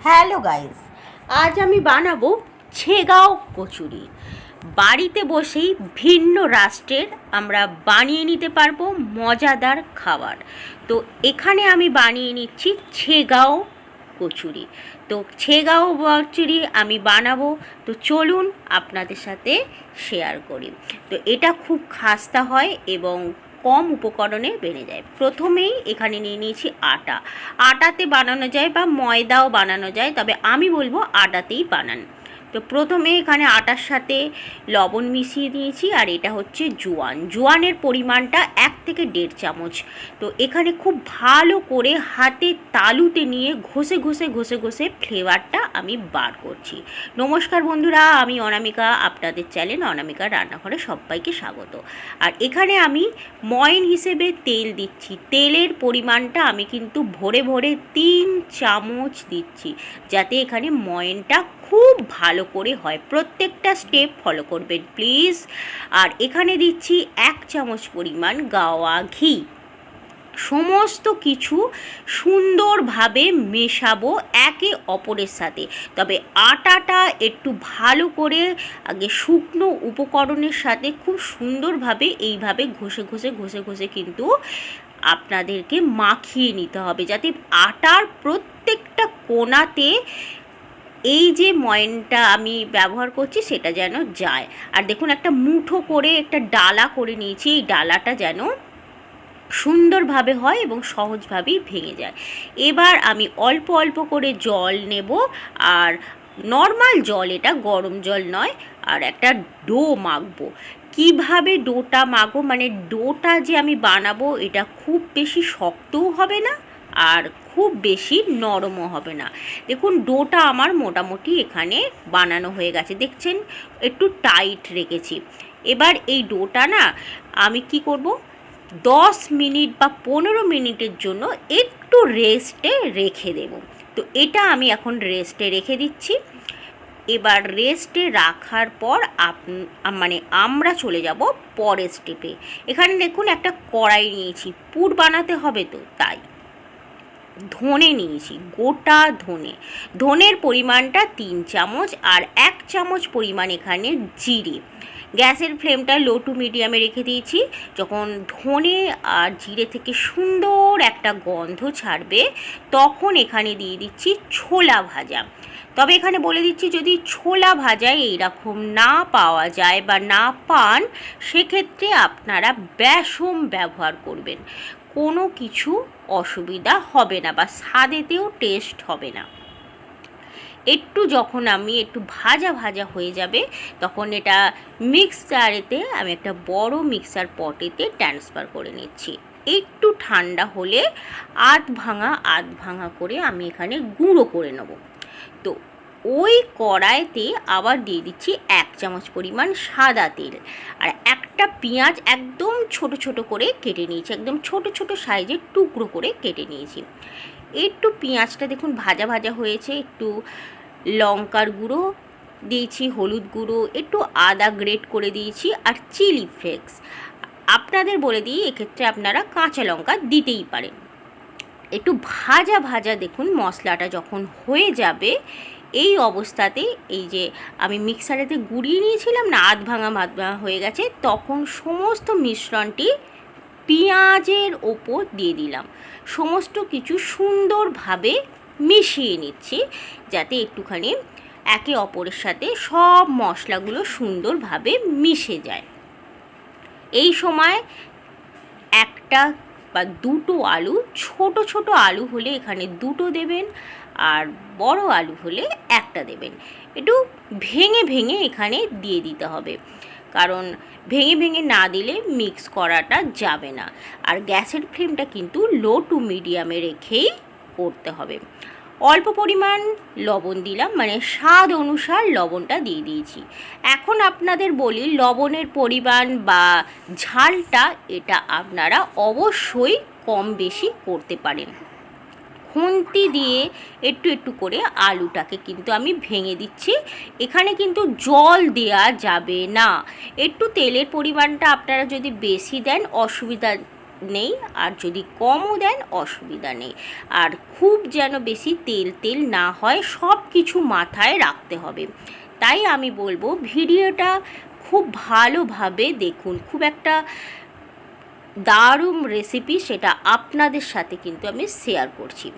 Hello guys, আজ আমি বানাবো ছেগাও কচুরি। বাড়িতে বসেই ভিন্ন রাষ্ট্রের আমরা বানিয়ে নিতে পারবো মজাদার খাবার। তো এখানে আমি বানিয়ে নিচ্ছি ছেগাও কচুরি। তো ছেগাও কচুরি আমি বানাবো, তো চলুন আপনাদের সাথে শেয়ার করি। তো এটা খুব খাস্তা হয় এবং কম উপকরণে বেড়ে যায়। প্রথমেই এখানে নিয়ে নিয়েছি আটা। আটাতে বানানো যায় বা ময়দাও বানানো যায়, তবে আমি বলবো আটাতেই বানান। তো প্রথমে এখানে আটার সাথে লবণ মিশিয়ে দিয়েছি, আর এটা হচ্ছে জোয়ান। জোয়ানের পরিমাণটা 1 থেকে 1.5 চামচ। তো এখানে খুব ভালো করে হাতে তালুতে নিয়ে ঘষে ঘষে ঘষে ঘষে ফ্লেভারটা আমি বার করছি। নমস্কার বন্ধুরা, আমি অনামিকা, আপনাদের চ্যানেল অনামিকা রান্নাঘরে সবাইকে স্বাগত। আর এখানে আমি ময়ন হিসেবে তেল দিচ্ছি। তেলের পরিমাণটা আমি কিন্তু ভরে ভরে 3 চামচ দিচ্ছি, যাতে এখানে ময়নটা খুব ভালো করে হয়। প্রত্যেকটা স্টেপ ফলো করবেন প্লিজ। আর এখানে দিচ্ছি 1 চামচ পরিমাণ গাওয়া ঘি। সমস্ত কিছু সুন্দরভাবে মেশাবো একে অপরের সাথে। তবে আটাটা একটু ভালো করে আগে শুকনো উপকরণের সাথে খুব সুন্দরভাবে এইভাবে ঘষে ঘষে ঘষে ঘষে কিন্তু আপনাদেরকে মাখিয়ে নিতে হবে, যাতে আটার প্রত্যেকটা কোণাতে এই যে ময়নটা আমি ব্যবহার করছি সেটা যেন যায়। আর দেখুন, একটা মুঠো করে একটা ডালা করে নিয়েছি। এই ডালাটা যেন সুন্দরভাবে হয় এবং সহজভাবেই ভেঙে যায়। এবার আমি অল্প অল্প করে জল নেব, আর নর্মাল জল, এটা গরম জল নয়। আর একটা ডো মাখবো। কিভাবে ডোটা মাখবো, মানে ডোটা যে আমি বানাবো এটা খুব বেশি শক্তও হবে না আর খুব বেশি নরমও হবে না। দেখুন, ডোটা আমার মোটামুটি এখানে বানানো হয়ে গেছে, দেখছেন একটু টাইট রেখেছি। এবার এই ডোটা না আমি কি করব, 10 মিনিট বা 15 মিনিটের জন্য একটু রেস্টে রেখে দেব। তো এটা আমি এখন রেস্টে রেখে দিচ্ছি। এবার রেস্টে রাখার পর মানে আমরা চলে যাব পরের স্টেপে। এখানে দেখুন একটা কড়াই নিয়েছি, পুর বানাতে হবে, তো তাই ধনে নিয়েছি, গোটা ধনে। ধনের পরিমাণটা 3 চামচ, আর 1 চামচ পরিমাণ এখানে জিরে। গ্যাসের ফ্লেমটা লো টু মিডিয়ামে রেখে দিয়েছি। যখন ধনে আর জিরে থেকে সুন্দর একটা গন্ধ ছাড়বে, তখন এখানে দিয়ে দিচ্ছি ছোলা ভাজা। তবে এখানে বলে দিচ্ছি, যদি ছোলা ভাজা এইরকম না পাওয়া যায় বা না পান, সেক্ষেত্রে আপনারা বেসন ব্যবহার করবেন। কোনো কিছু অসুবিধা হবে না বা স্বাদেতেও টেস্ট হবে না। একটু যখন আমি একটু ভাজা ভাজা হয়ে যাবে, তখন এটা মিক্সারেতে আমি একটা বড় মিক্সার পটেতে ট্রান্সফার করে নিচ্ছি। একটু ঠান্ডা হলে আধ ভাঙা করে আমি এখানে গুঁড়ো করে নেব। তো ওই কড়াইতে আবার দিয়ে দিচ্ছি 1 চামচ পরিমাণ সাদা তেল, আর একটা পেঁয়াজ একদম ছোট ছোট করে কেটে নিয়েছি, একদম ছোট ছোট সাইজের টুকরো করে কেটে নিয়েছি। একটু পেঁয়াজটা দেখুন ভাজা ভাজা হয়েছে, একটু লঙ্কার গুঁড়ো দিয়েছি, হলুদ গুঁড়ো, একটু আদা গ্রেট করে দিয়েছি, আর চিলি ফ্লেক্স। আপনাদের বলে দিই, এক্ষেত্রে আপনারা কাঁচা লঙ্কা দিতেই পারেন। একটু ভাজা ভাজা দেখুন মশলাটা যখন হয়ে যাবে, এই অবস্থাতে এই যে আমি মিক্সারেতে গুঁড়িয়ে নিয়েছিলাম না, আধ ভাঙা হয়ে গেছে, তখন সমস্ত মিশ্রণটি পেঁয়াজের ওপর দিয়ে দিলাম। সমস্ত কিছু সুন্দরভাবে মিশিয়ে নিচ্ছি, যাতে একটুখানি একে অপরের সাথে সব মশলাগুলো সুন্দরভাবে মিশে যায়। এই সময় একটা বা দুটো আলু, ছোট ছোট আলু হলে এখানে দুটো দেবেন, আর বড় আলু হলে একটা দেবেন। একটু ভেঙে ভেঙে এখানে দিয়ে দিতে হবে, কারণ ভেঙে ভেঙে না দিলে মিক্স করাটা যাবে না। আর গ্যাসের ফ্লেমটা কিন্তু লো টু মিডিয়ামে রেখেই করতে হবে। অল্প পরিমাণ লবণ দিলাম, মানে স্বাদ অনুসার লবণটা দিয়ে দিয়েছি। এখন আপনাদের বলি, লবণের পরিমাণ বা ঝালটা এটা আপনারা অবশ্যই কম বেশি করতে পারেন। খুন্তি দিয়ে একটু একটু করে আলুটাকে কিন্তু আমি ভেঙে দিচ্ছি। এখানে কিন্তু জল দেয়া যাবে না। একটু তেলের পরিমাণটা আপনারা যদি বেশি দেন অসুবিধা নেই, আর যদি কমও দেন অসুবিধা নেই। আর খুব যেন বেশি তেল তেল না হয়, সব কিছু মাথায় রাখতে হবে। তাই আমি বলবো ভিডিওটা খুব ভালোভাবে দেখুন। খুব একটা দারুণ রেসিপি, সেটা আপনাদের সাথে কিন্তু আমি শেয়ার করছি।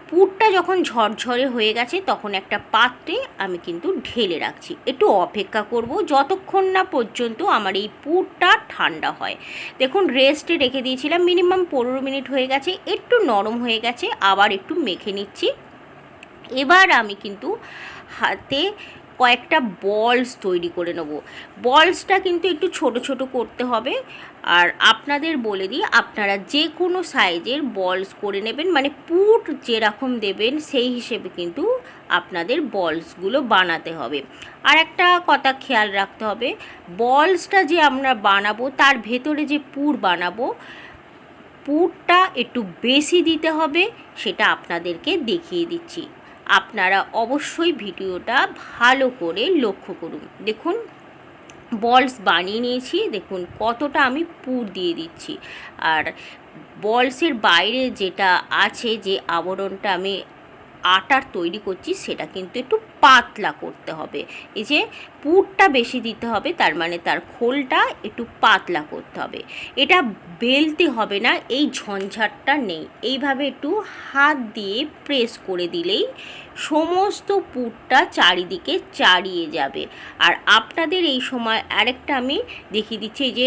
পুরটা যখন ঝরঝরে হয়ে গেছে তখন একটা পাত্রে আমি কিন্তু ঢেলে রাখছি। একটু অপেক্ষা করব যতক্ষণ না পর্যন্ত আমার এই পুরটা ঠান্ডা হয়। দেখুন রেস্টে রেখে দিয়েছিলাম, মিনিমাম 15 মিনিট হয়ে গেছে, একটু নরম হয়ে গেছে। আবার একটু মেখে নিচ্ছি। এবার আমি কিন্তু হাতে কয়েকটা বলস তৈরি করে নেব। বলসটা কিন্তু একটু ছোট ছোট করতে হবে। আর আপনাদের বলে দিই, আপনারা যে কোনো সাইজের বলস করে নেবেন, মানে পুর যেরকম দেবেন সেই হিসেবে কিন্তু আপনাদের বলসগুলো বানাতে হবে। আর একটা কথা খেয়াল রাখতে হবে, বলসটা যে আমরা বানাবো তার ভেতরে যে পুর বানাবো, পুরটা একটু বেশি দিতে হবে, সেটা আপনাদেরকে দেখিয়ে দিচ্ছি। আপনারা অবশ্যই ভিডিওটা ভালো করে লক্ষ্য করুন। দেখুন বলস বানিয়ে নিয়েছি, দেখুন কতটা আমি পুর দিয়ে দিচ্ছি। আর বলসের বাইরে যেটা আছে, যে আবরণটা আমি আটার তৈরি করছি, সেটা কিন্তু একটু পাতলা করতে হবে। এই যে পুরটা বেশি দিতে হবে, তার মানে তার খোলটা একটু পাতলা করতে হবে। এটা বেলতে হবে না, এই ঝঞ্ঝাটটা নেই। এইভাবে একটু হাত দিয়ে প্রেস করে দিলেই সমস্ত পুরটা চারিদিকে চাড়িয়ে যাবে। আর আপনাদের এই সময় আরেকটা আমি দেখিয়ে দিচ্ছি, এই যে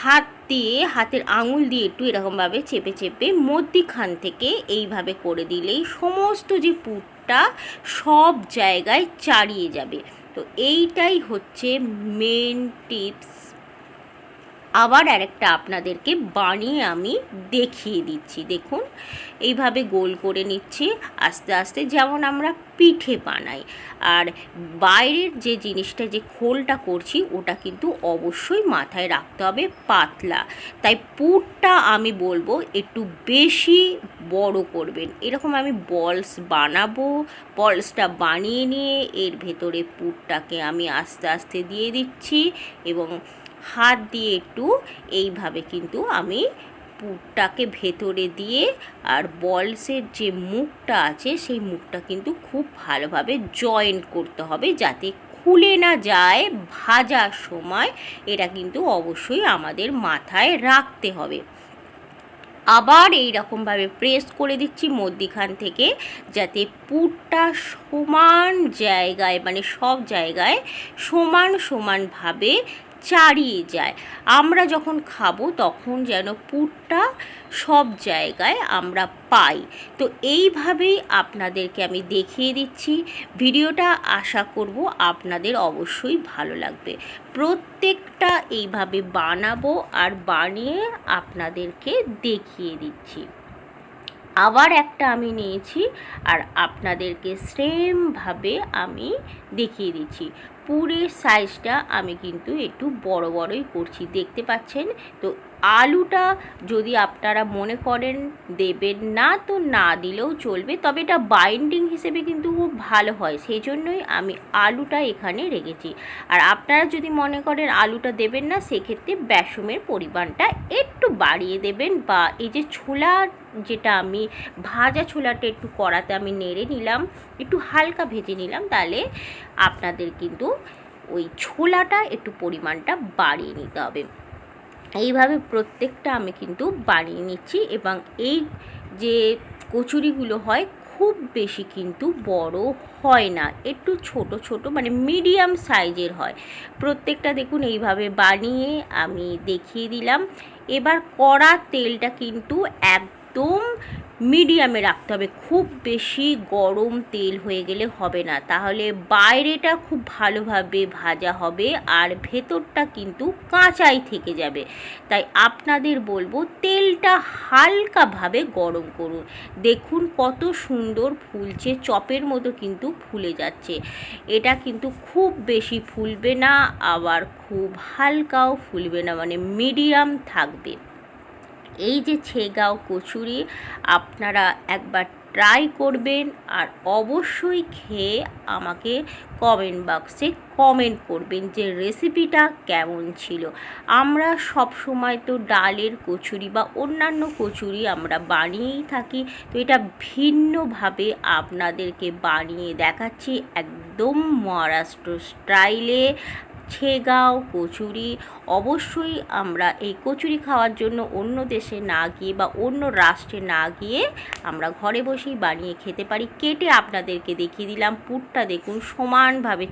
হাত দিয়ে, হাতের আঙুল দিয়ে একটু এরকমভাবে চেপে চেপে মধ্যিখান থেকে এইভাবে করে দিলেই সমস্ত যে পুরটা সব জায়গায় চাড়িয়ে যাবে। তো এইটাই হচ্ছে মেন টিপস। আবার আরেকটা আপনাদেরকে বানিয়ে আমি দেখিয়ে দিচ্ছি। দেখুন এইভাবে গোল করে নিচ্ছি আস্তে আস্তে, যেমন আমরা পিঠে বানাই। আর বাইরের যে জিনিসটা, যে খোলটা করছি, ওটা কিন্তু অবশ্যই মাথায় রাখতে হবে পাতলা। তাই পুরটা আমি বলবো একটু বেশি বড় করবেন। এরকম আমি বলস বানাবো, বলসটা বানিয়ে নিয়ে এর ভেতরে পুরটাকে আমি আস্তে আস্তে দিয়ে দিচ্ছি এবং হাত দিয়ে একটু এইভাবে কিন্তু আমি পুরটাকে ভেতরে দিয়ে, আর বলসের যে মুখটা আছে সেই মুখটা কিন্তু খুব ভালোভাবে জয়েন করতে হবে, যাতে খুলে না যায় ভাজার সময়। এটা কিন্তু অবশ্যই আমাদের মাথায় রাখতে হবে। আবার এই রকমভাবে প্রেস করে দিচ্ছি মধ্যিখান থেকে, যাতে পুরটা সমান জায়গায়, মানে সব জায়গায় সমান সমানভাবে চাড়িয়ে যায়। আমরা যখন খাবো তখন যেন পুরটা সব জায়গায় আমরা পাই। তো এইভাবেই আপনাদেরকে আমি দেখিয়ে দিচ্ছি। ভিডিওটা আশা করব আপনাদের অবশ্যই ভালো লাগবে। প্রত্যেকটা এইভাবে বানাবো আর বানিয়ে আপনাদেরকে দেখিয়ে দিচ্ছি। আবার একটা আমি নিয়েছি আর আপনাদেরকে সেমভাবে আমি দেখিয়ে দিচ্ছি। পুরের সাইজটা আমি কিন্তু একটু বড় বড়ই করছি, দেখতে পাচ্ছেন। তো আলুটা যদি আপনারা মনে করেন দেবেন না, তো না দিলেও চলবে, তবে এটা বাইন্ডিং হিসেবে কিন্তু খুব ভালো হয়, সেই জন্যই আমি আলুটা এখানে রেখেছি। আর আপনারা যদি মনে করেন আলুটা দেবেন না, সেক্ষেত্রে বেসনের পরিমাণটা একটু বাড়িয়ে দেবেন। বা এই যে ছোলা, যেটা আমি ভাজা ছোলাটা একটু কড়াতে আমি নেড়ে নিলাম, একটু হালকা ভেজে নিলাম, তাহলে আপনাদের কিন্তু ওই ছোলাটা একটু পরিমাণটা বাড়িয়ে নিতে হবে। এইভাবে প্রত্যেকটা আমি কিন্তু বানিয়ে নিচ্ছি। এবং এই যে কচুরিগুলো হয় খুব বেশি কিন্তু বড় হয় না, একটু ছোট ছোট, মানে মিডিয়াম সাইজের হয় প্রত্যেকটা। দেখুন এইভাবে বানিয়ে আমি দেখিয়ে দিলাম। এবার কড়া তেলটা কিন্তু একদম মিডিয়ামে রাখতে হবে, খুব বেশি গরম তেল হয়ে গেলে হবে না, তাহলে বাইরেটা খুব ভালোভাবে ভাজা হবে আর ভেতরটা কিন্তু কাঁচাই থেকে যাবে। তাই আপনাদের বলবো তেলটা হালকাভাবে গরম করুন। দেখুন কত সুন্দর ফুলছে, চপের মতো কিন্তু ফুলে যাচ্ছে। এটা কিন্তু খুব বেশি ফুলবে না, আবার খুব হালকাও ফুলবে না, মানে মিডিয়াম থাকবে। এই যে ছেগাও কচুরি আপনারা একবার ট্রাই করবেন আর অবশ্যই খেয়ে আমাকে কমেন্ট বক্সে কমেন্ট করবেন যে রেসিপিটা কেমন ছিল। আমরা সব সময় তো ডালের কচুরি বা অন্যান্য কচুরি আমরা বানিয়েই থাকি, তো এটা ভিন্নভাবে আপনাদেরকে বানিয়ে দেখাচ্ছি একদম মহারাষ্ট্র স্টাইলে ছেগাঁও কচুরি। অবশ্যই আমরা এই কচুরি খাওয়ার জন্য অন্য দেশে না গিয়ে বা অন্য রাষ্ট্রে না গিয়ে আমরা ঘরে বসেই বানিয়ে খেতে পারি। কেটে আপনাদেরকে দেখিয়ে দিলাম, পুরটা দেখুন সমানভাবে